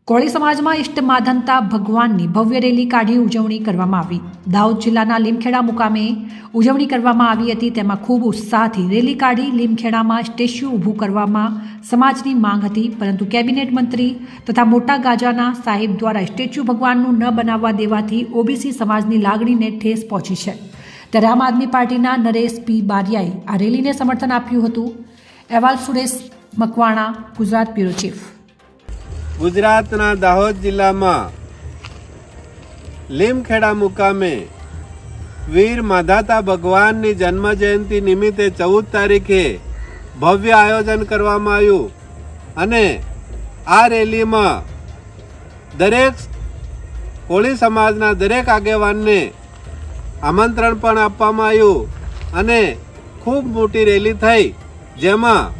કોળી સમાજમાં ઇષ્ટ માધનતા ભગવાનની ભવ્ય રેલી કાઢી ઉજવણી કરવામાં આવી। દાહોદ જિલ્લાના લીમખેડા મુકામે ઉજવણી કરવામાં આવી હતી। તેમાં ખૂબ ઉત્સાહથી રેલી કાઢી લીમખેડામાં સ્ટેચ્યુ ઊભું કરવામાં સમાજની માંગ હતી, પરંતુ કેબિનેટ મંત્રી તથા મોટા ગાજાના સાહેબ દ્વારા સ્ટેચ્યુ ભગવાનનું ન બનાવવા દેવાથી ઓબીસી સમાજની લાગણીને ઠેસ પહોંચી છે। ત્યારે આમ આદમી પાર્ટીના નરેશ પી બારિયાએ આ રેલીને સમર્થન આપ્યું હતું। અહેવાલ સુરેશ મકવાણા, ગુજરાત બ્યુરો ચીફ। ગુજરાતના દાહોદ જિલ્લામાં લીમખેડા મુકામે વીર માધાતા ભગવાનની જન્મ જયંતિ નિમિત્તે 14 તારીખે ભવ્ય આયોજન કરવામાં આવ્યું અને આ રેલીમાં દરેક કોળી સમાજના દરેક આગેવાનને આમંત્રણ પણ આપવામાં આવ્યું અને ખૂબ મોટી રેલી થઈ, જેમાં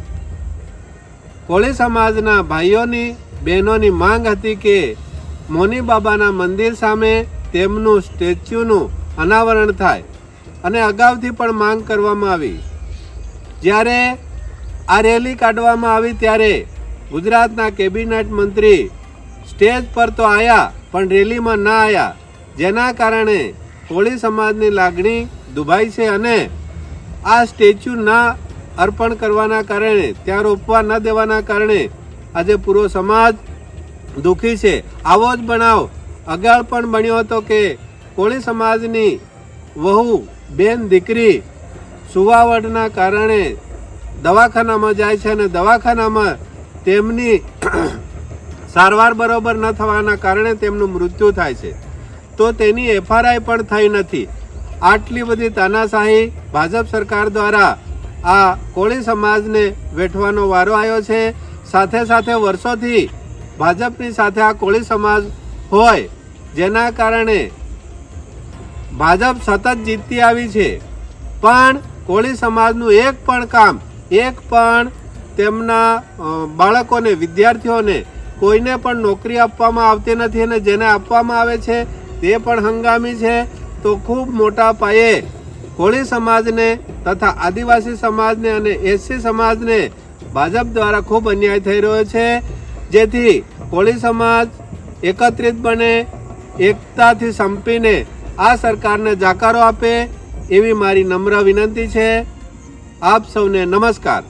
કોળી સમાજના ભાઈઓની બહેનોની માંગ હતી કે મોની બાબાના મંદિર સામે તેમનું સ્ટેચ્યુનું અનાવરણ થાય અને અગાઉથી પણ માંગ કરવામાં આવી। જ્યારે આ રેલી કાઢવામાં આવી ત્યારે ગુજરાતના કેબિનેટ મંત્રી સ્ટેજ પર તો આવ્યા પણ રેલીમાં ના આવ્યા, જેના કારણે કોળી સમાજની લાગણી દુભાઈ છે અને આ સ્ટેચ્યુ ના અર્પણ કરવાના કારણે, ત્યાં રોપવા ન દેવાના કારણે આજે પૂરો સમાજ દુઃખી છે। આવો જ બનાવ અગાઉ પણ બન્યો હતો કે કોળી સમાજની વહુ બેન દીકરી સુવાવડના કારણે દવાખાનામાં જાય છે અને દવાખાનામાં તેમની સારવાર બરોબર ન થવાના કારણે તેમનું મૃત્યુ થાય છે, તો તેની એફઆરઆઈ પણ થઈ નથી। આટલી બધી તાનાશાહી ભાજપ સરકાર દ્વારા આ કોળી સમાજને વેઠવાનો વારો આવ્યો છે। સાથે સાથે વર્ષોથી ભાજપની સાથે આ કોળી સમાજ હોય, જેના કારણે ભાજપ સતત જીતતી આવી છે, પણ કોળી સમાજનું એક પણ કામ, એક પણ તેમના બાળકોને, વિદ્યાર્થીઓને કોઈને પણ નોકરી આપવામાં આવતી નથી અને જેને આપવામાં આવે છે તે પણ હંગામી છે। તો ખૂબ મોટા પાયે કોળી સમાજને તથા આદિવાસી સમાજને અને એસસી સમાજને ભાજપ દ્વારા ખૂબ અન્યાય થઈ રહ્યો છે, જેથી કોળી સમાજ એકત્રિત બને, એકતાથી સંપીને આ સરકારને જાકારો આપે એવી મારી નમ્ર વિનંતી છે। આપ સૌને નમસ્કાર।